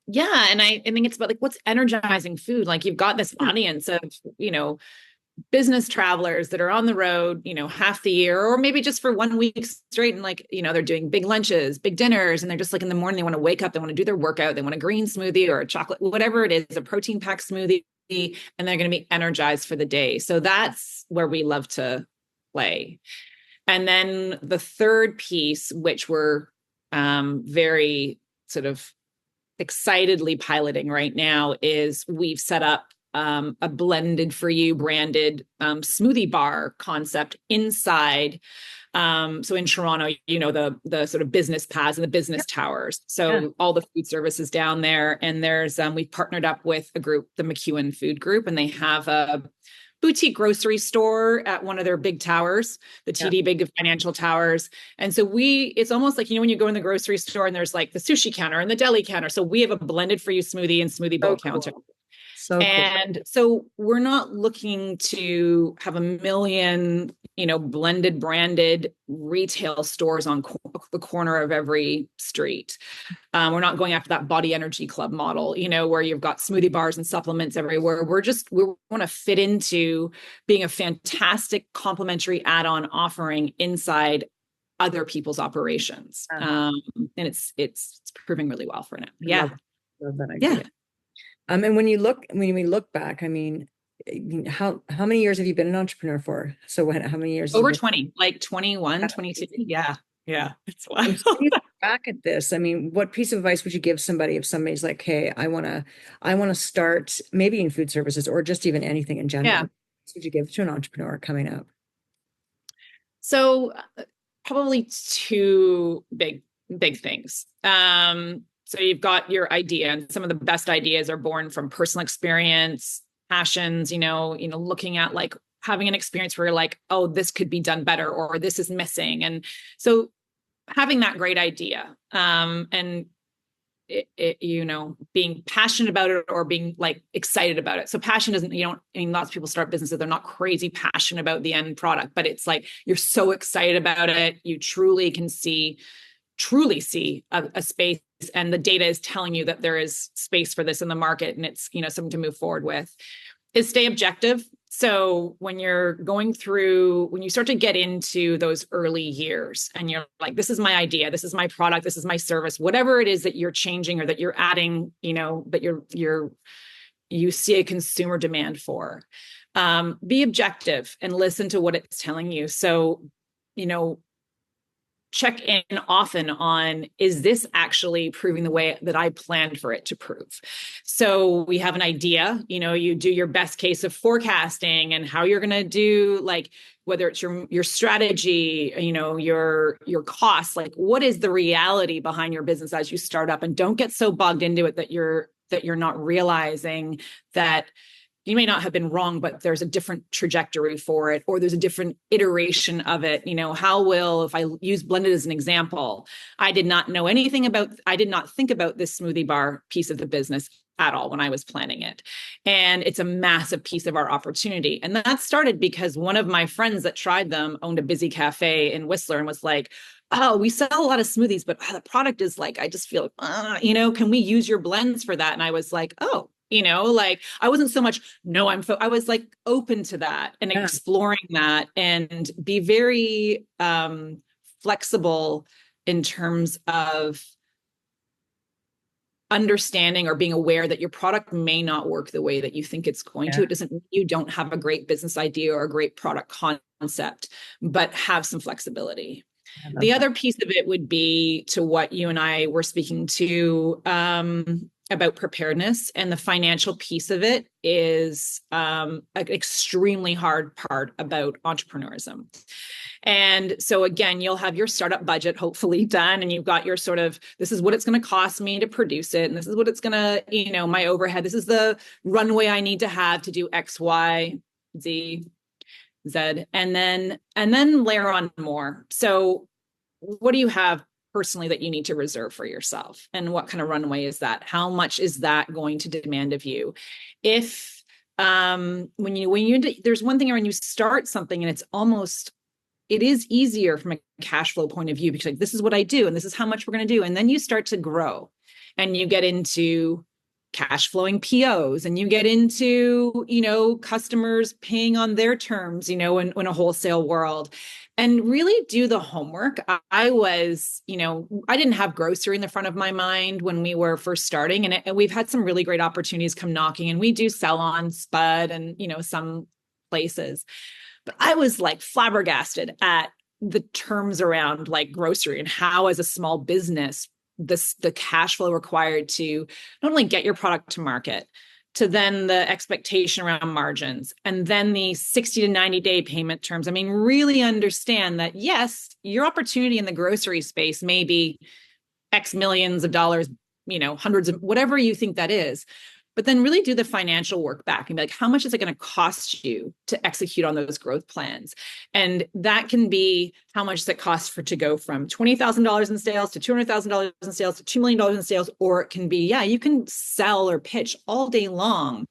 Yeah. And I think it's about like what's energizing food. Like you've got this audience of, business travelers that are on the road, half the year, or maybe just for 1 week straight. And like, they're doing big lunches, big dinners, and they're just like in the morning, they want to wake up, they want to do their workout, they want a green smoothie or a chocolate, whatever it is, a protein packed smoothie, and they're going to be energized for the day. So that's where we love to play. And then the third piece, which we're very sort of excitedly piloting right now, is we've set up a blended for you branded smoothie bar concept inside. So in Toronto, the sort of business paths and the business towers. So all the food services down there. And there's, we've partnered up with a group, the McEwen Food Group, and they have a boutique grocery store at one of their big towers, the TD big financial towers. And so it's almost like, when you go in the grocery store and there's like the sushi counter and the deli counter. So we have a blended for you smoothie and smoothie bowl counter. So we're not looking to have a million, blended branded retail stores on the corner of every street. We're not going after that body energy club model, where you've got smoothie bars and supplements everywhere. We want to fit into being a fantastic complementary add-on offering inside other people's operations. And it's proving really well for now. Yeah. Love that idea. Yeah. And when we look back, I mean, how many years have you been an entrepreneur for? So how many years? Over 20, like 21, 22. Yeah. Yeah. It's wild. Back at this, I mean, what piece of advice would you give somebody if somebody's like, hey, I want to start maybe in food services or just even anything in general? Yeah. What would you give to an entrepreneur coming up? So probably two big things. So you've got your idea, and some of the best ideas are born from personal experience, passions, looking at like having an experience where you're like, oh, this could be done better, or this is missing. And so having that great idea, and being passionate about it or being like excited about it. So passion doesn't, lots of people start businesses, they're not crazy passionate about the end product, but it's like, you're so excited about it. You truly see a space, and the data is telling you that there is space for this in the market, and it's, something to move forward with. Is stay objective. So when you start to get into those early years and you're like, this is my idea, this is my product, this is my service, whatever it is that you're changing or that you're adding, that you see a consumer demand for, be objective and listen to what it's telling you. So, check in often on, is this actually proving the way that I planned for it to prove? So we have an idea, you do your best case of forecasting and how you're going to do, like, whether it's your strategy, your costs, like what is the reality behind your business as you start up, and don't get so bogged into it that you're not realizing that you may not have been wrong, but there's a different trajectory for it, or there's a different iteration of it. If I use blended as an example, I did not think about this smoothie bar piece of the business at all when I was planning it. And it's a massive piece of our opportunity. And that started because one of my friends that tried them owned a busy cafe in Whistler and was like, oh, we sell a lot of smoothies, but the product is like, I just feel, can we use your blends for that? And I was like, oh, I wasn't so much, no, I was like open to that and exploring that, and be very flexible in terms of understanding or being aware that your product may not work the way that you think it's going to. It doesn't mean you don't have a great business idea or a great product concept, but have some flexibility. The other piece of it would be to what you and I were speaking to, about preparedness, and the financial piece of it is an extremely hard part about entrepreneurism. And so again, you'll have your startup budget hopefully done, and you've got your sort of, this is what it's going to cost me to produce it, and this is what it's going to, my overhead, this is the runway I need to have to do X, Y, Z, and then layer on more. So what do you have personally that you need to reserve for yourself, and what kind of runway is that? How much is that going to demand of you? If when you there's one thing when you start something and it is easier from a cash flow point of view, because like, this is what I do and this is how much we're going to do, and then you start to grow and you get into cash flowing POs, and you get into, customers paying on their terms, in a wholesale world, and really do the homework. I was, I didn't have grocery in the front of my mind when we were first starting, and we've had some really great opportunities come knocking, and we do sell on Spud and, some places, but I was like flabbergasted at the terms around like grocery and how, as a small business, the cash flow required to not only get your product to market, to then the expectation around margins, and then the 60 to 90-day payment terms. I mean, really understand that, yes, your opportunity in the grocery space may be X millions of dollars, hundreds of, whatever you think that is, but then really do the financial work back and be like, how much is it going to cost you to execute on those growth plans? And that can be, how much does it cost to go from $20,000 in sales to $200,000 in sales to $2 million in sales? Or it can be, you can sell or pitch all day long,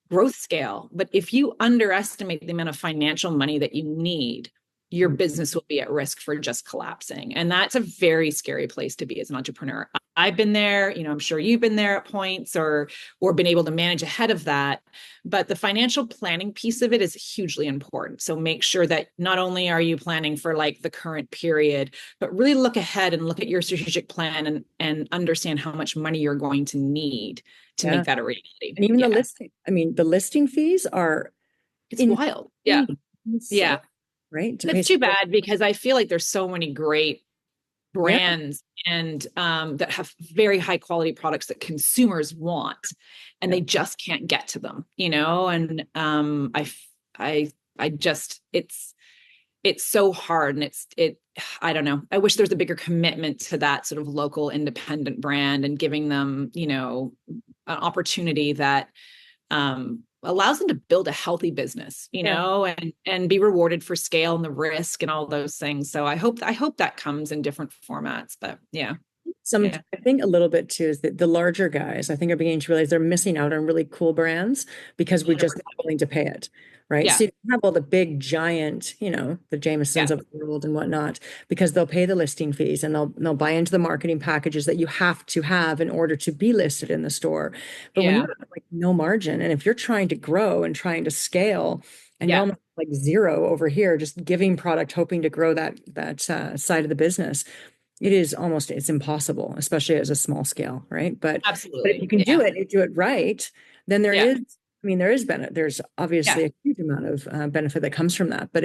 growth scale. But if you underestimate the amount of financial money that you need, your business will be at risk for just collapsing. And that's a very scary place to be as an entrepreneur. I've been there, I'm sure you've been there at points, or been able to manage ahead of that. But the financial planning piece of it is hugely important. So make sure that not only are you planning for like the current period, but really look ahead and look at your strategic plan and understand how much money you're going to need to make that a reality. And even the listing. I mean, the listing fees are wild. Yeah. Insane. Yeah. Right. It's too bad, because I feel like there's so many great brands and that have very high quality products that consumers want, and they just can't get to them, and I just, it's so hard, and I don't know. I wish there's a bigger commitment to that sort of local independent brand, and giving them, an opportunity that allows them to build a healthy business, and be rewarded for scale and the risk and all those things. So I hope that comes in different formats, but I think a little bit too is that the larger guys, I think, are beginning to realize they're missing out on really cool brands because we're just not willing to pay it. Right. So you have all the big giant, the Jamesons of the world and whatnot, because they'll pay the listing fees and they'll buy into the marketing packages that you have to have in order to be listed in the store. But when you have like no margin, and if you're trying to grow and trying to scale, and you're almost like zero over here, just giving product, hoping to grow that side of the business, it's impossible, especially as a small scale. Right. But absolutely, but if you can do it right, then there's obviously a huge amount of benefit that comes from that. But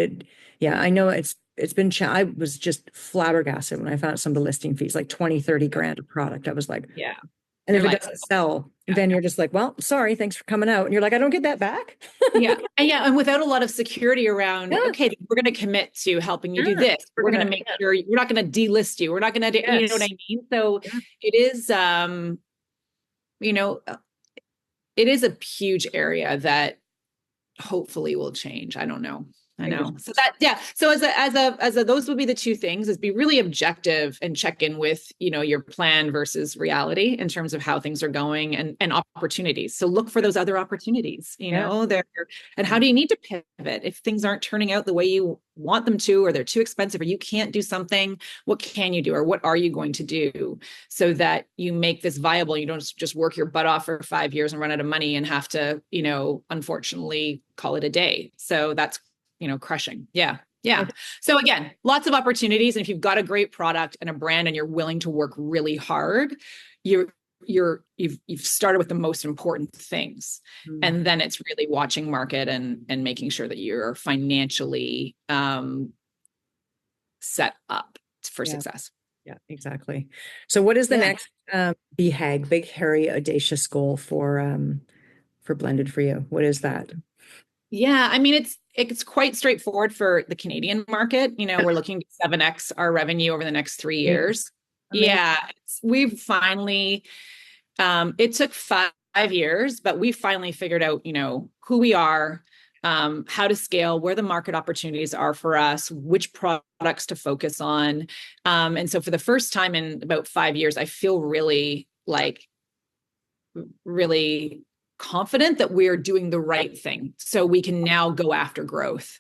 I know it's been, I was just flabbergasted when I found out some of the listing fees, like 20, 30 grand a product. I was like, and if it doesn't sell, then you're just like, well, sorry, thanks for coming out. And you're like, I don't get that back. And without a lot of security around, okay, we're going to commit to helling you do this. We're going to make sure we're not going to delist you. We're not going to, you know what I mean? So it is, it is a huge area that hopefully will change. I don't know. I know. So So as a, those would be the two things: is be really objective and check in with, your plan versus reality in terms of how things are going, and opportunities. So look for those other opportunities, there. And how do you need to pivot if things aren't turning out the way you want them to, or they're too expensive, or you can't do something? What can you do, or what are you going to do so that you make this viable? You don't just work your butt off for 5 years and run out of money and have to, unfortunately call it a day. So that's, crushing. Yeah. So again, lots of opportunities. And if you've got a great product and a brand and you're willing to work really hard, you've started with the most important things. And then it's really watching market and making sure that you're financially set up for success. Yeah, exactly. So what is the Yeah. next BHAG, big, hairy, audacious goal for Blended for you? What is that? Yeah, I mean it's quite straightforward for the Canadian market. We're looking to 7x our revenue over the next 3 years. Amazing. Yeah, we've finally it took 5 years, but we finally figured out, who we are, how to scale, where the market opportunities are for us, which products to focus on. And so for the first time in about 5 years, I feel really confident that we're doing the right thing. So we can now go after growth.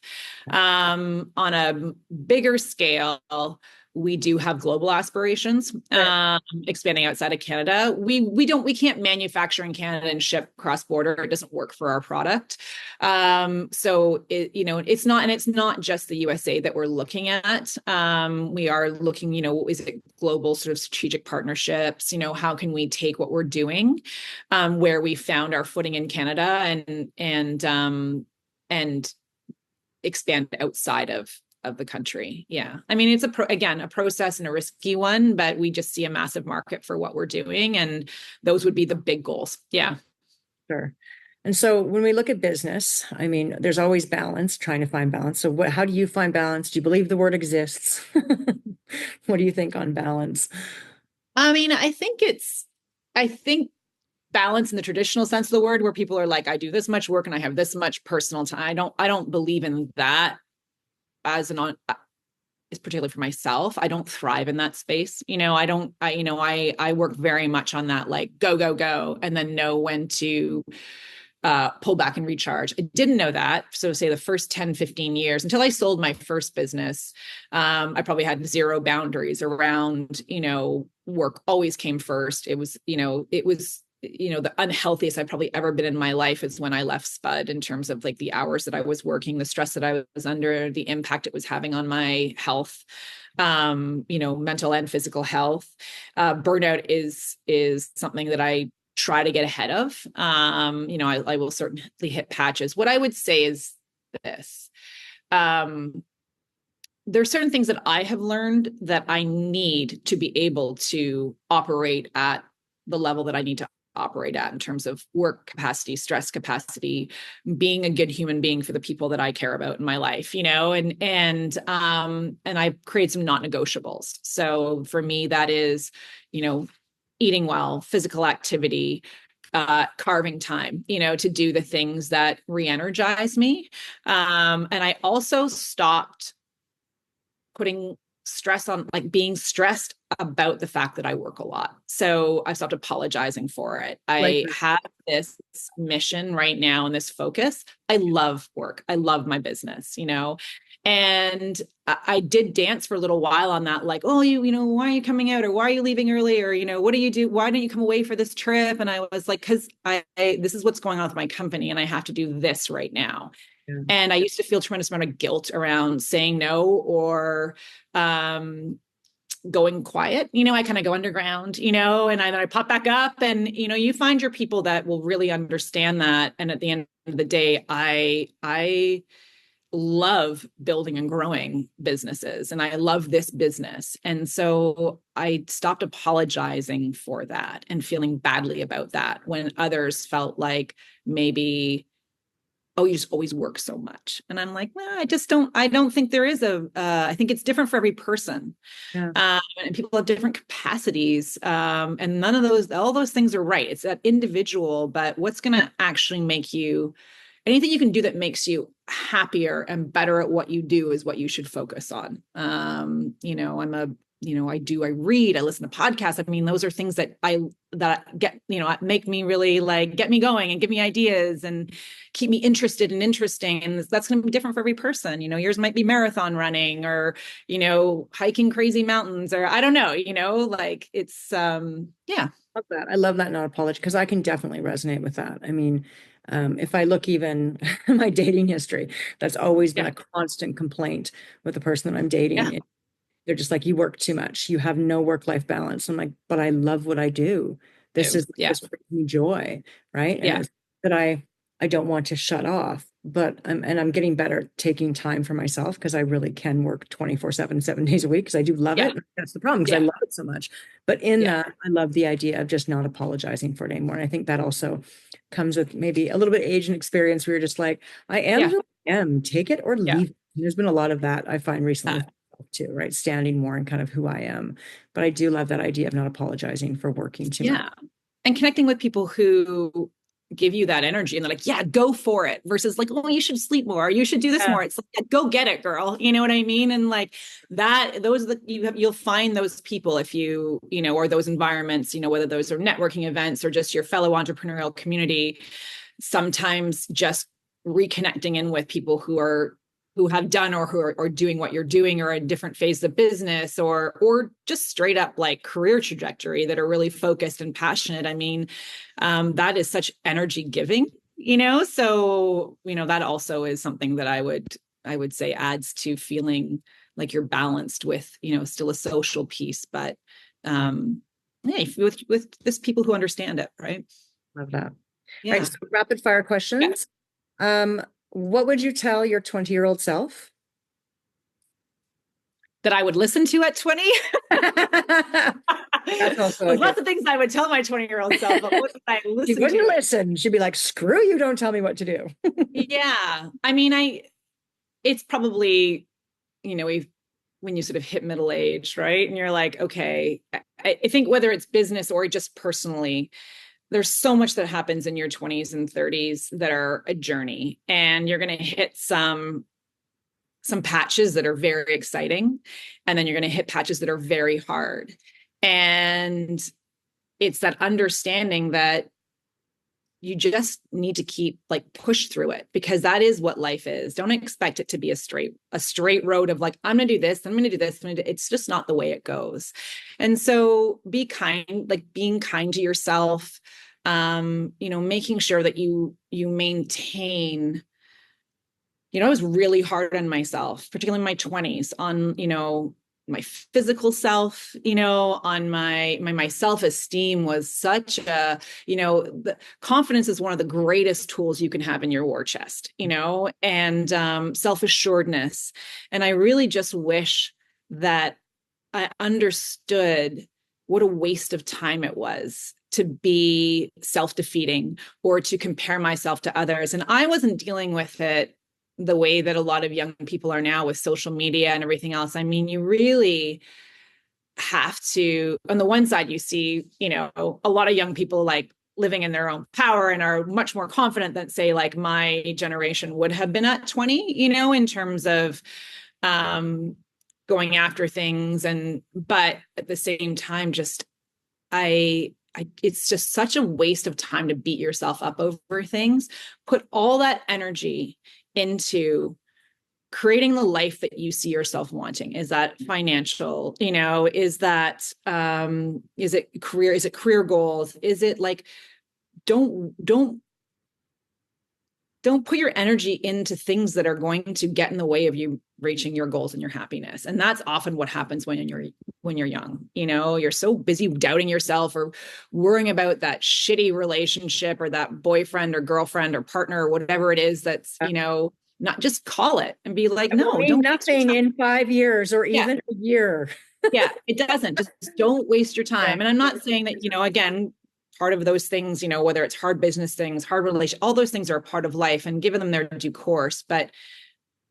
On a bigger scale, we do have global aspirations, expanding outside of Canada. We can't manufacture in Canada and ship cross border. It doesn't work for our product. So it's not just the USA that we're looking at. We are looking, is it global sort of strategic partnerships? How can we take what we're doing, where we found our footing in Canada and expand outside of the country. Yeah. I mean, it's a process and a risky one, but we just see a massive market for what we're doing. And those would be the big goals. Yeah. Sure. And so when we look at business, I mean, there's always balance, trying to find balance. So how do you find balance? Do you believe the word exists? What do you think on balance? I mean, I think balance in the traditional sense of the word, where people are like, I do this much work and I have this much personal time. I don't believe in that as it's particularly for myself. I don't thrive in that space. I work very much on that, like go, go, go, and then know when to pull back and recharge. I didn't know that. So say the first 10, 15 years until I sold my first business, I probably had zero boundaries around, work always came first. It was the unhealthiest I've probably ever been in my life is when I left Spud, in terms of like the hours that I was working, the stress that I was under, the impact it was having on my health, mental and physical health. Burnout is something that I try to get ahead of. I will certainly hit patches. What I would say is this. There are certain things that I have learned that I need to be able to operate at the level that I need to operate at, in terms of work capacity, stress capacity, being a good human being for the people that I care about in my life, and I create some non-negotiables. So for me, that is, eating well, physical activity, carving time, to do the things that re-energize me. And I also stopped putting stress on, like being stressed about the fact that I work a lot. So I stopped apologizing for it. Like, I have this mission right now and this focus. I love work. I love my business, and I did dance for a little while on that, like, oh, why are you coming out, or why are you leaving early, or, what do you do? Why don't you come away for this trip? And I was like, because this is what's going on with my company and I have to do this right now. yeah. And I used to feel tremendous amount of guilt around saying no, or going quiet. I kind of go underground, and then I pop back up, and, you find your people that will really understand that. And at the end of the day, I love building and growing businesses, and I love this business. And so I stopped apologizing for that and feeling badly about that, when others felt like maybe, oh, you just always work so much. And I'm like, well, I don't think there is I think it's different for every person. Yeah. And people have different capacities. And all those things are right. It's that individual, but what's going to actually make you, anything you can do that makes you happier and better at what you do is what you should focus on. I read, I listen to podcasts. I mean, those are things that get, make me really, like, get me going and give me ideas and keep me interested and interesting. And that's going to be different for every person. Yours might be marathon running, or, hiking crazy mountains, or I don't know, like it's, yeah. Love that. I love that, not apology, because I can definitely resonate with that. I mean, if I look even my dating history, that's always been Yeah. a constant complaint with the person that I'm Yeah. dating. They're just like, you work too much. You have no work-life balance. I'm like, but I love what I do. This Yeah. brings me joy, right? And Yeah. it's that I don't want to shut off, but I'm getting better at taking time for myself because I really can work 24/7, 7 days a week because I do love Yeah. it. That's the problem because I Yeah. love it so much. But in Yeah. that, I love the idea of just not apologizing for it anymore. And I think that also comes with maybe a little bit of age and experience. We were just like, I am Yeah. who I am, take it or Yeah. leave it. There's been a lot of that I find recently Uh, with myself too, right? Standing more in kind of who I am. But I do love that idea of not apologizing for working too much. yeah. And connecting with people who give you that energy and they're like, yeah, go for it versus like, oh, you should sleep more, or you should do this Yeah. more. It's like, yeah, go get it, girl. You know what I mean? And like that, those are the, you'll find those people if or those environments, whether those are networking events or just your fellow entrepreneurial community, sometimes just reconnecting in with people who have done or who are doing what you're doing or a different phase of business or just straight up like career trajectory that are really focused and passionate. I mean, that is such energy giving, so that also is something that I would say adds to feeling like you're balanced with still a social piece, but yeah, with this people who understand it, right? Love that. All right, Yeah. so rapid fire Yeah. questions. What would you tell your 20-year-old self? That I would listen to at 20. That's also There's a good. lots of things I would tell my 20-year-old self, but what did I She listen wouldn't to? listen. She'd be like, screw you, don't tell me what to do. Yeah. I mean, it's probably, when you sort of hit middle age, right? And you're like, okay, I think whether it's business or just personally, there's so much that happens in your 20s and 30s that are a journey, and you're going to hit some patches that are very exciting, and then you're going to hit patches that are very hard. And it's that understanding that you just need to keep like push through it, because that is what life is. Don't expect it to be a straight road of like, I'm going to do this, I'm going to do this. It's just not the way it goes. And so be kind, like being kind to yourself, making sure that you maintain. I was really hard on myself, particularly in my 20s, on, my physical self, on my self-esteem was such a, the confidence is one of the greatest tools you can have in your war chest, and self-assuredness. And I really just wish that I understood what a waste of time it was to be self-defeating or to compare myself to others. And I wasn't dealing with it the way that a lot of young people are now with social media and everything else. I mean, you really have to, on the one side, you see, a lot of young people like living in their own power and are much more confident than say like my generation would have been at 20, in terms of going after things. But at the same time, just it's just such a waste of time to beat yourself up over things. Put all that energy into creating the life that you see yourself wanting. Is that financial? Is that is it career? Is it career goals? Is it like don't put your energy into things that are going to get in the way of you reaching your goals and your happiness. And that's often what happens when you're young. You're so busy doubting yourself or worrying about that shitty relationship or that boyfriend or girlfriend or partner or whatever it is that's, not, just call it and be like, It will no, mean don't. nothing in 5 years or Yeah. even a year. Yeah, it doesn't. Just don't waste your Yeah. time. And I'm not saying that, again, part of those things, whether it's hard business things, hard relation, all those things are a part of life and giving them their due course, but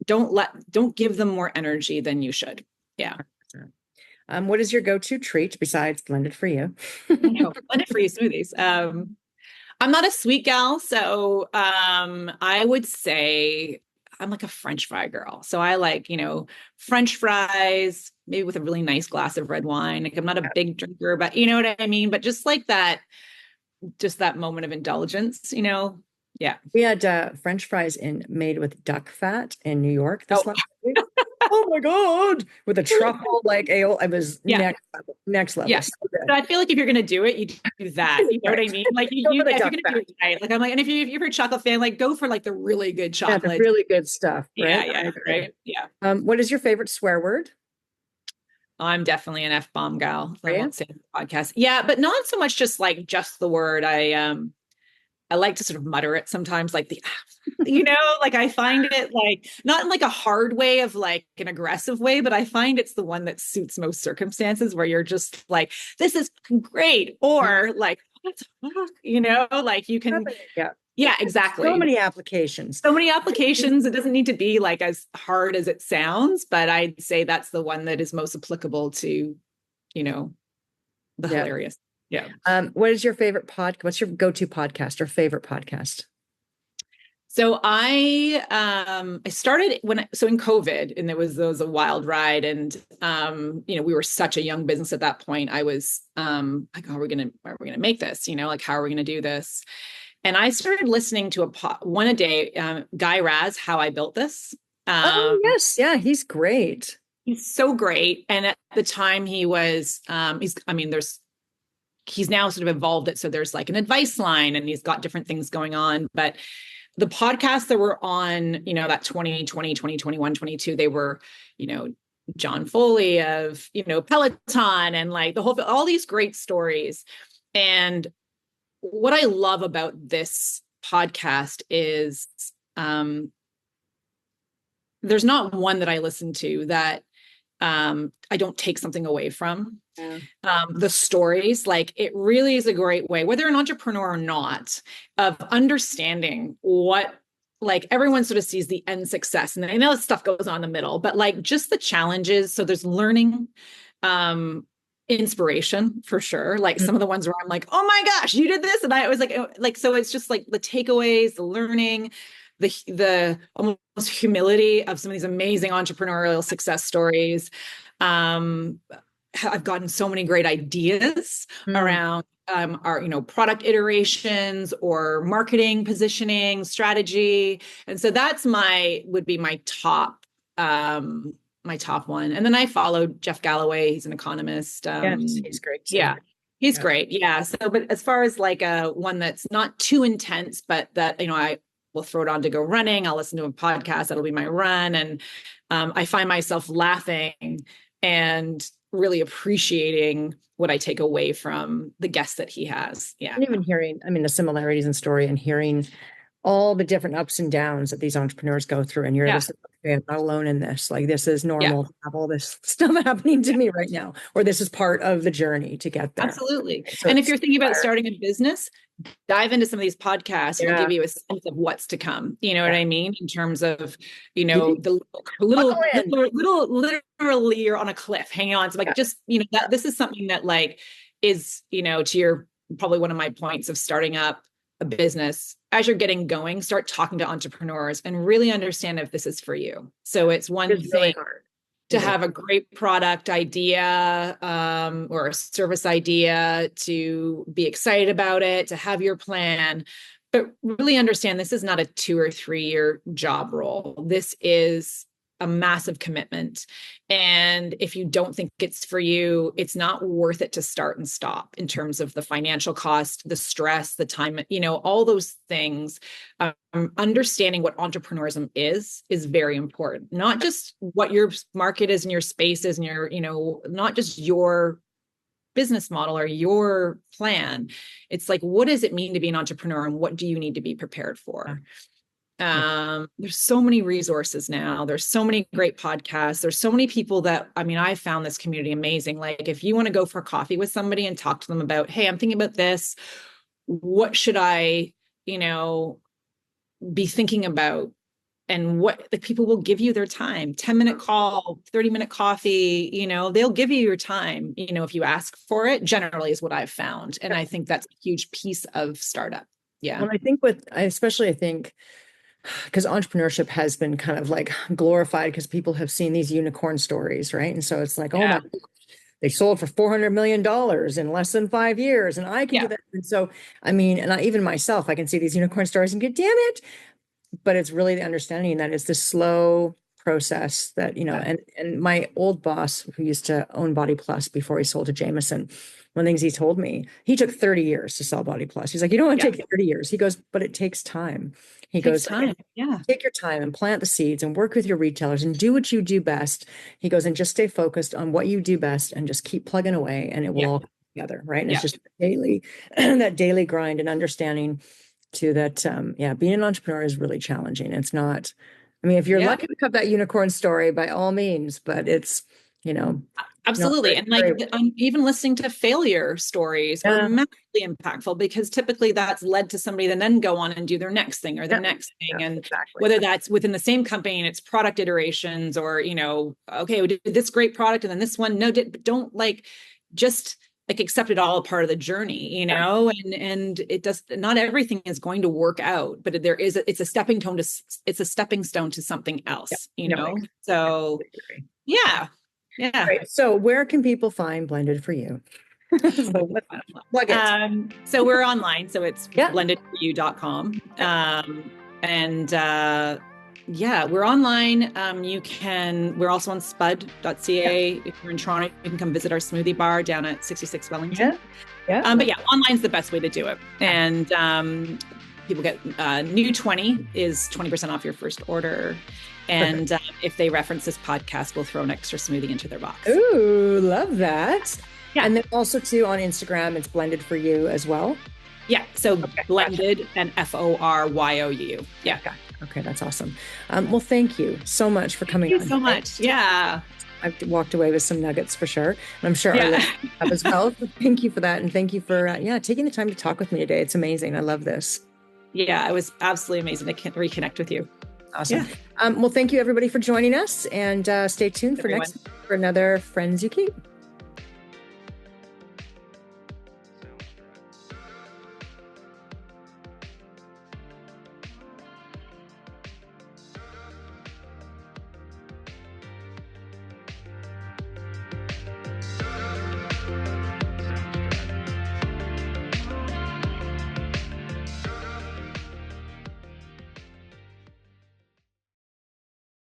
don't give them more energy than you should. Yeah. What is your go-to treat besides blended for you? Blended for you smoothies. I'm not a sweet gal, so I would say I'm like a French fry girl. So I like, French fries, maybe with a really nice glass of red wine. Like I'm not a big drinker, but you know what I mean? But just like that, just that moment of indulgence, Yeah. We had French fries made with duck fat in New York this last week. Oh my God. With a truffle, like it was Yeah. next level. Yeah. So So I feel like if you're gonna do it, you do that. You know what I mean? Like Go you for the if you're duck gonna fat. do it right. Like I'm like, and if you're a chocolate fan, like go for like the really good Yeah, the chocolate. really good stuff, Yeah, right? yeah, right. Yeah. What is your favorite swear word? I'm definitely an F-bomb gal. I Are you? won't say it on the podcast. Yeah, but not so much just the word. I like to sort of mutter it sometimes, like you know, like I find it like not in like a hard way of like an aggressive way, but I find it's the one that suits most circumstances where you're just like, this is great. Or like, what the fuck? You know, like you can, Yeah. yeah, So exactly. many applications. So many applications. It doesn't need to be like as hard as it sounds, but I'd say that's the one that is most applicable to, you know, the Yeah. hilarious. Yeah. What is your favorite what's your go-to podcast or favorite podcast? So I started so in COVID, and there was a wild ride, and you know, we were such a young business at that point. I was like, how are we gonna make this? You know, like how are we gonna do this? And I started listening to one a day, Guy Raz, How I Built This. Oh yes, yeah, he's great. He's so great. And at the time he was, he's now sort of evolved it. So there's like an advice line and he's got different things going on. But the podcasts that were on, you know, that 2020, 2021, 22, they were, you know, John Foley of, you know, Peloton and like all these great stories. And what I love about this podcast is there's not one that I listen to that I don't take something away from. Yeah. The stories, like it really is a great way, whether an entrepreneur or not, of understanding what, like everyone sort of sees the end success. And I know stuff goes on in the middle, but like just the challenges. So there's learning, inspiration for sure. Like some of the ones where I'm like, oh my gosh, you did this. And I was like, so it's just like the takeaways, the learning, the almost humility of some of these amazing entrepreneurial success stories. I've gotten so many great ideas around our, you know, product iterations or marketing positioning strategy. And so that's would be my top one. And then I followed Jeff Galloway. He's an economist. Yes, he's great too. Yeah, he's great. Yeah. So, but as far as like one that's not too intense, but that, you know, I will throw it on to go running. I'll listen to a podcast. That'll be my run. And I find myself laughing and really appreciating what I take away from the guests that he has. Yeah. And even hearing, I mean, the similarities in story and hearing all the different ups and downs that these entrepreneurs go through. And you're just, okay, I'm not alone in this. Like, this is normal to have all this stuff happening to me right now, or this is part of the journey to get there. Absolutely. So and if you're thinking about starting a business, dive into some of these podcasts. It'll give you a sense of what's to come. You know what I mean? In terms of, you know, the literally you're on a cliff hanging on. So like, just, you know, that this is something that like is, you know, to your, probably one of my points of starting up a business, as you're getting going, start talking to entrepreneurs and really understand if this is for you. So it's one thing really hard to have a great product idea or a service idea, to be excited about it, to have your plan, but really understand this is not a 2 or 3 year job role. This is a massive commitment. And if you don't think it's for you, it's not worth it to start and stop in terms of the financial cost, the stress, the time, you know, all those things. Understanding what entrepreneurism is very important. Not just what your market is and your space is and your, you know, not just your business model or your plan. It's like, what does it mean to be an entrepreneur and what do you need to be prepared for? There's so many resources now. There's so many great podcasts. There's so many people that, I mean, I found this community amazing. Like if you want to go for coffee with somebody and talk to them about, hey, I'm thinking about this, what should I, you know, be thinking about? And what the people will give you their time, 10-minute call, 30-minute coffee, you know, they'll give you your time, you know, if you ask for it, generally is what I've found. And I think that's a huge piece of startup. Yeah. Well, I think I think, because entrepreneurship has been kind of like glorified because people have seen these unicorn stories, right? And so it's like, oh my, they sold for $400 million in less than 5 years, and I can do that. And so, I mean, and even myself, I can see these unicorn stories and go, damn it. But it's really the understanding that it's this slow process that, you know, and my old boss who used to own Body Plus before he sold to Jameson, one of the things he told me, he took 30 years to sell Body Plus. He's like, you don't want to take 30 years. He goes, but it takes time. He goes, time. Take your time and plant the seeds and work with your retailers and do what you do best. He goes, and just stay focused on what you do best and just keep plugging away and it will all come together. Right. And it's just daily, that daily grind and understanding too, that, yeah, being an entrepreneur is really challenging. It's not, I mean, if you're Yeah. lucky to have that unicorn story, by all means, but it's, you know, not Absolutely. very, And like very, even listening to failure stories are yeah, massively impactful because typically that's led to somebody to then go on and do their next thing or their yeah, next thing. yeah, And exactly. whether that's within the same company and it's product iterations or, okay, we did this great product and then this one, no, don't like just like accept it all a part of the journey, Yeah, and it does not everything is going to work out, but it's a stepping stone to something yeah, else, no, I So completely agree. yeah. Yeah. Right. So where can people find Blended for You? So let's plug it. So we're online, so it's Yeah. blendedforyou.com. And yeah, we're online. We're also on Yeah. spud.ca. If you're in Toronto, you can come visit our smoothie bar down at 66 Wellington. Yeah. Yeah. But yeah, online's the best way to do it. And people get new 20 is 20% off your first order. And if they reference this podcast, we'll throw an extra smoothie into their box. Ooh, love that. Yeah. And then also too on Instagram, it's Blended for You as well. Yeah. So blended and FORYOU. Yeah. Okay, that's awesome. Well, thank you so much for coming on. Thank you so much. Yeah. I've walked away with some nuggets for sure. And I'm sure our Yeah. listeners have as well. So thank you for that. And thank you for, taking the time to talk with me today. It's amazing. I love this. Yeah. It was absolutely amazing to reconnect with you. Awesome. Yeah. Well, thank you everybody for joining us, and stay tuned for next for another Friends You Keep.